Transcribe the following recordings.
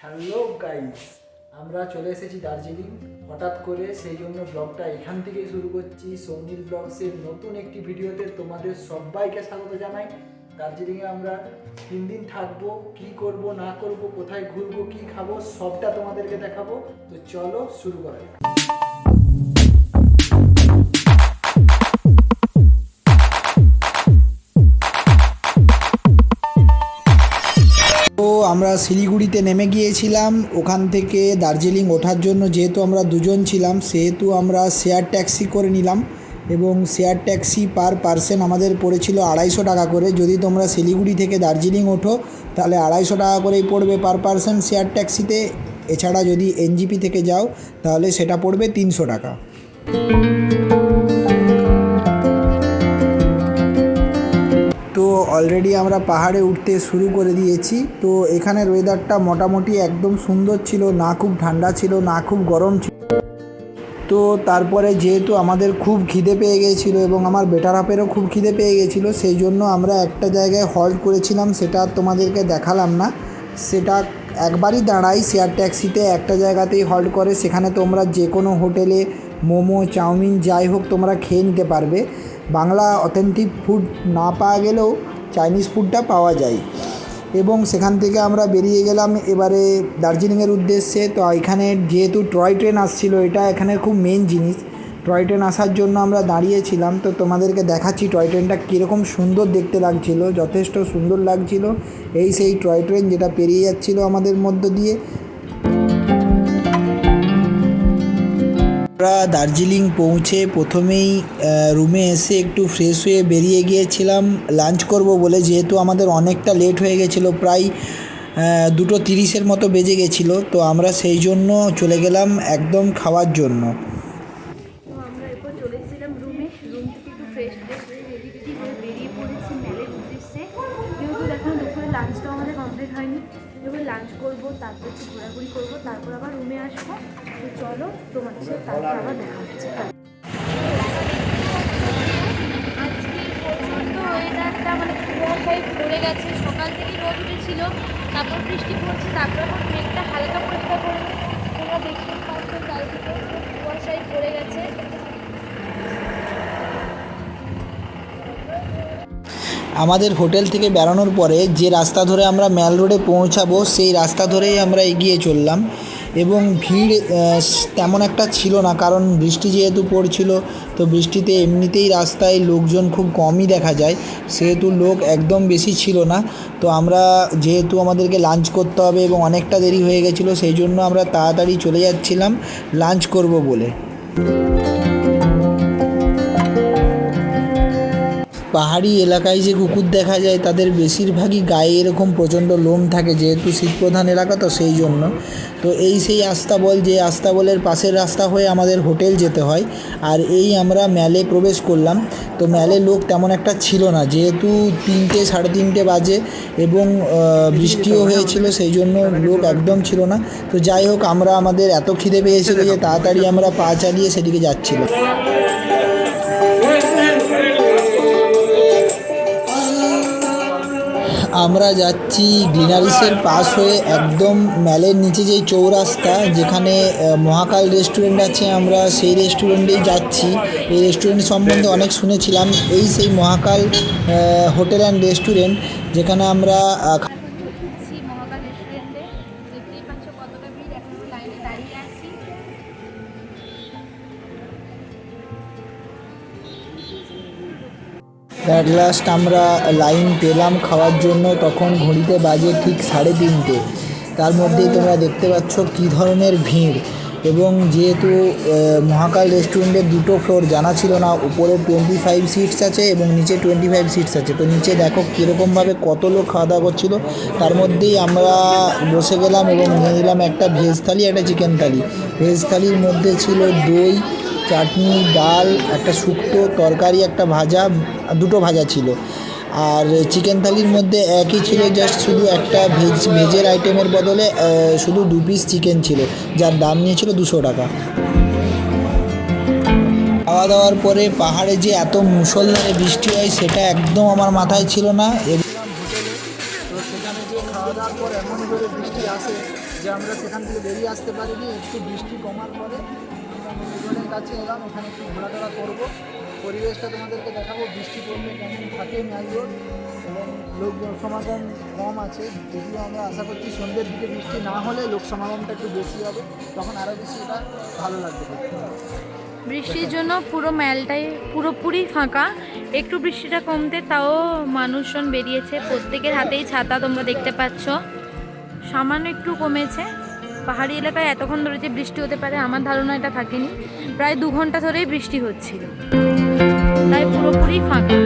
Hello guys, আমরা চলে এসেছি দার্জিলিং হঠাৎ করে, সেই জন্য ব্লগটা এখান থেকেই শুরু করছি। সৌমিল ব্লগসের নতুন একটি ভিডিওতে তোমাদের সবাইকে স্বাগত জানাই। দার্জিলিংয়ে আমরা 3 দিন থাকবো, কি করব না করব, কোথায় ঘুরবো, কি খাবো, সবটা তোমাদেরকে দেখাবো। তো চলো শুরু করা যাক। তো আমরা শিলিগুড়িতে নেমে গিয়েছিলাম। ওখান থেকে দার্জিলিং ওঠার জন্য যেহেতু আমরা দুজন ছিলাম, সেহেতু আমরা শেয়ার ট্যাক্সি করে নিলাম এবং শেয়ার ট্যাক্সি পার পার্সন আমাদের পড়েছিল 250 টাকা করে। যদি তোমরা শিলিগুড়ি থেকে দার্জিলিং ওঠো তাহলে 250 টাকা করেই পড়বে পার পার্সন শেয়ার ট্যাক্সিতে। এছাড়া যদি এনজিপি থেকে যাও তাহলে সেটা পড়বে 300 টাকা। তো অলরেডি আমরা পাহাড়ে উঠতে শুরু করে দিয়েছি। তো এখানের ওয়েদারটা মোটামুটি একদম সুন্দর ছিল, না খুব ঠান্ডা ছিল না খুব গরম ছিল। তো তারপরে যেহেতু আমাদের খুব খিদে পেয়ে গিয়েছিলো এবং আমার বেটার হাফেরও খুব খিদে পেয়ে গিয়েছিলো, সেই জন্য আমরা একটা জায়গায় হল্ট করেছিলাম। সেটা তোমাদেরকে দেখালাম না, সেটা একবারই দাঁড়াই শেয়ার ট্যাক্সিতে একটা জায়গাতেই হল্ট করে। সেখানে তোমরা যে কোনো হোটেলে মোমো চাউমিন যাই হোক তোমরা খেয়ে নিতে পারবে। বাংলা অথেন্টিক ফুড না পাওয়া গেলেও চাইনিজ ফুডটা পাওয়া যায়। এবং সেখান থেকে আমরা বেরিয়ে গেলাম এবারে দার্জিলিংয়ের উদ্দেশ্যে। তো এখানে যেহেতু টয় ট্রেন আসছিল, এটা এখানে খুব মেন জিনিস। টয় ট্রেন আসার জন্য আমরা দাঁড়িয়েছিলাম। তো তোমাদেরকে দেখাচ্ছি টয় ট্রেনটা কীরকম সুন্দর দেখতে লাগছিল, যথেষ্ট সুন্দর লাগছিল। এই সেই টয় ট্রেন যেটা পেরিয়ে যাচ্ছিল আমাদের মধ্য দিয়ে। আমরা দার্জিলিং পৌঁছে প্রথমেই রুমে এসে একটু ফ্রেশ হয়ে বেরিয়ে গিয়েছিলাম লাঞ্চ করব বলে, যেহেতু আমাদের অনেকটা লেট হয়ে গেছিলো, প্রায় 2:30 মতো বেজে গেছিলো। তো আমরা সেই জন্য চলে গেলাম একদম খাওয়ার জন্য। তো আমরা এরপর চলে এসেছিলাম রুমে। রুম থেকে একটু ফ্রেশ হয়ে রেডি হয়ে বেরিয়ে পড়েছি মেলের উদ্দেশ্যে। যেহেতু দেখুন দুপুরে লাঞ্চটাও আমাদের কমপ্লিট হয়নি, এবার লাঞ্চ করবো, তারপর একটু ঘোরাঘুরি করবো, তারপর আবার রুমে আসবো। তো চলো তোমাদের সাথে তারপর আবার দেখা হচ্ছে। আজকে প্রচণ্ড ওয়েদারটা মানে কুয়াশায় ভরে গেছে। সকাল থেকে রোদ উঠেছিল, তারপর বৃষ্টি পড়ছে, তারপর এখন মেঘটা হালকা পরিষ্কার করে তোমরা দেখতে পাচ্ছ চারিদিকে কুয়াশায় ভরে গেছে। আমাদের হোটেল থেকে বেরোনোর পরে যে রাস্তা ধরে আমরা ম্যাল রোডে পৌঁছাবো, সেই রাস্তা ধরেই আমরা এগিয়ে চললাম এবং ভিড় তেমন একটা ছিল না, কারণ বৃষ্টি যেহেতু পড়ছিল। তো বৃষ্টিতে এমনিতেই রাস্তায় লোকজন খুব কমই দেখা যায়, সেহেতু লোক একদম বেশি ছিল না। তো আমরা যেহেতু আমাদেরকে লাঞ্চ করতে হবে এবং অনেকটা দেরি হয়ে গেছিলো, সেই জন্য আমরা তাড়াতাড়ি চলে যাচ্ছিলাম লাঞ্চ করব বলে। পাহাড়ি এলাকায় যে কুকুর দেখা যায় তাদের বেশিরভাগই গায়ে এরকম প্রচণ্ড লোম থাকে, যেহেতু শীতপ্রধান এলাকা, তো সেই জন্য। তো এই সেই আস্তাবল, যে আস্তাবলের পাশের রাস্তা হয়ে আমাদের হোটেল যেতে হয়। আর এই আমরা ম্যালে প্রবেশ করলাম। তো ম্যালে লোক তেমন একটা ছিল না, যেহেতু 3টে 3:30 বাজে এবং বৃষ্টিও হয়েছিল, সেই জন্য লোক একদম ছিল না। তো যাই হোক, আমরা আমাদের এত খিদে পেয়েছিল যে তাড়াতাড়ি আমরা পা চালিয়ে সেদিকে যাচ্ছিলাম। আমরা যাচ্ছি গ্লিনারিসের পাশ হয়ে একদম ম্যালের নিচে যেই চৌরাস্তা, যেখানে মহাকাল রেস্টুরেন্ট আছে, আমরা সেই রেস্টুরেন্টেই যাচ্ছি। এই রেস্টুরেন্ট সম্বন্ধে অনেক শুনেছিলাম। এই সেই মহাকাল হোটেল অ্যান্ড রেস্টুরেন্ট, যেখানে আমরা মহাকাল রেস্টুরেন্টে দেখতেই পাচ্ছ কতটা ভিড়। এখন লাইনে দাঁড়িয়ে আছি। অ্যাট লাস্ট আমরা লাইন পেলাম খাওয়ার জন্য। তখন ঘড়িতে বাজে ঠিক 3:30। তার মধ্যেই তোমরা দেখতে পাচ্ছ কী ধরনের ভিড়। এবং যেহেতু মহাকাল রেস্টুরেন্টের 2টো ফ্লোর, জানা ছিল না, উপরে 25 সিটস আছে এবং নিচে 25 সিটস আছে। তো নিচে দেখো কীরকমভাবে কত লোক খাওয়া দাওয়া করছিল। তার মধ্যেই আমরা বসে গেলাম এবং নিয়ে নিলাম একটা ভেজ থালি, একটা চিকেন থালি। ভেজ থালির মধ্যে ছিল দই, চাটনি, ডাল, একটা শুক্তো তরকারি, একটা ভাজা, 2টো ভাজা ছিল। আর চিকেন থালির মধ্যে একই ছিল, জাস্ট শুধু একটা ভেজের আইটেমের বদলে শুধু 2 পিস চিকেন ছিল, যার দাম নিয়েছিল 200 টাকা। খাওয়া দাওয়ার পরে পাহাড়ে যে এত মুষলধারে বৃষ্টি হয় সেটা একদম আমার মাথায় ছিল না। এবং হোটেলে তো সেখানে যে খাওয়া দাওয়ার পর এমন করে বৃষ্টি আসে যে আমরা সেখান থেকে বেরিয়ে আসতে পারিনি। একটু বৃষ্টি কমার পরে আমরা মেলবোর্নের কাছে এলাম, ওখানে একটু ঘোরাফেরা করবো, পরিবেশটা তোমাদেরকে দেখাবো বৃষ্টি পড়লে কেমন থাকে মেলবোর্ন, এবং লোক সমাগম কম আছে। যদিও আমরা আশা করছি সন্ধ্যের দিকে বৃষ্টি না হলে লোক সমাগমটা একটু বেশি হবে, তখন আরও বেশি এটা ভালো লাগবে দেখতে। বৃষ্টির জন্য পুরো মেলটাই পুরোপুরি ফাঁকা, একটু বৃষ্টিটা কমতে তাও মানুষজন বেরিয়েছে, প্রত্যেকের হাতেই ছাতা তোমরা দেখতে পাচ্ছ। সামান্য একটু কমেছে। পাহাড়ি এলাকায় এতক্ষণ ধরে যে বৃষ্টি হতে পারে আমার ধারণা এটা থাকেনি। প্রায় 2 ঘন্টা ধরেই বৃষ্টি হচ্ছিল, তাই পুরোপুরি ফাঁকা।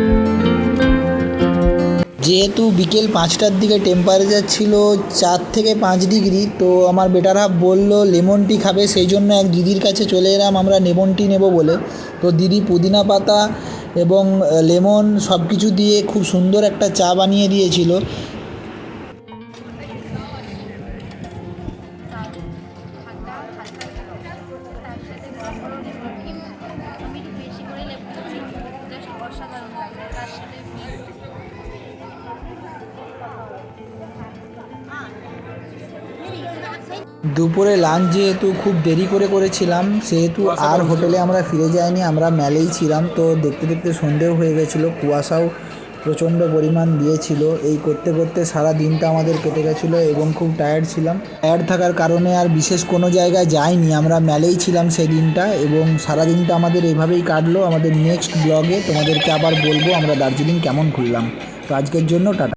যেহেতু বিকেল 5টার দিকে টেম্পারেচার ছিল 4 থেকে 5 ডিগ্রি, তো আমার বেটার হাফ বললো লেমন টি খাবে, সেই জন্য এক দিদির কাছে চলে এলাম আমরা লেমন টি নেবো বলে। তো দিদি পুদিনা পাতা এবং লেমন সব কিছু দিয়ে খুব সুন্দর একটা চা বানিয়ে দিয়েছিল। দুপুরে লাঞ্চ যেহেতু খুব দেরি করে করেছিলাম, সেহেতু আর হোটেলে আমরা ফিরে যাইনি, আমরা মেলেই ছিলাম। তো দেখতে দেখতে সন্ধেও হয়ে গেছিলো, কুয়াশাও প্রচণ্ড পরিমাণ দিয়েছিল। এই করতে করতে সারা দিনটা আমাদের কেটে গেছিলো এবং খুব টায়ার্ড ছিলাম। টায়ার্ড থাকার কারণে আর বিশেষ কোনো জায়গায় যাইনি, আমরা মেলেই ছিলাম সেই দিনটা, এবং সারা দিনটা আমাদের এইভাবেই কাটলো। আমাদের নেক্সট ব্লগে তোমাদেরকে আবার বলবো আমরা দার্জিলিং কেমন ঘুরলাম। তো আজকের জন্য টাটা।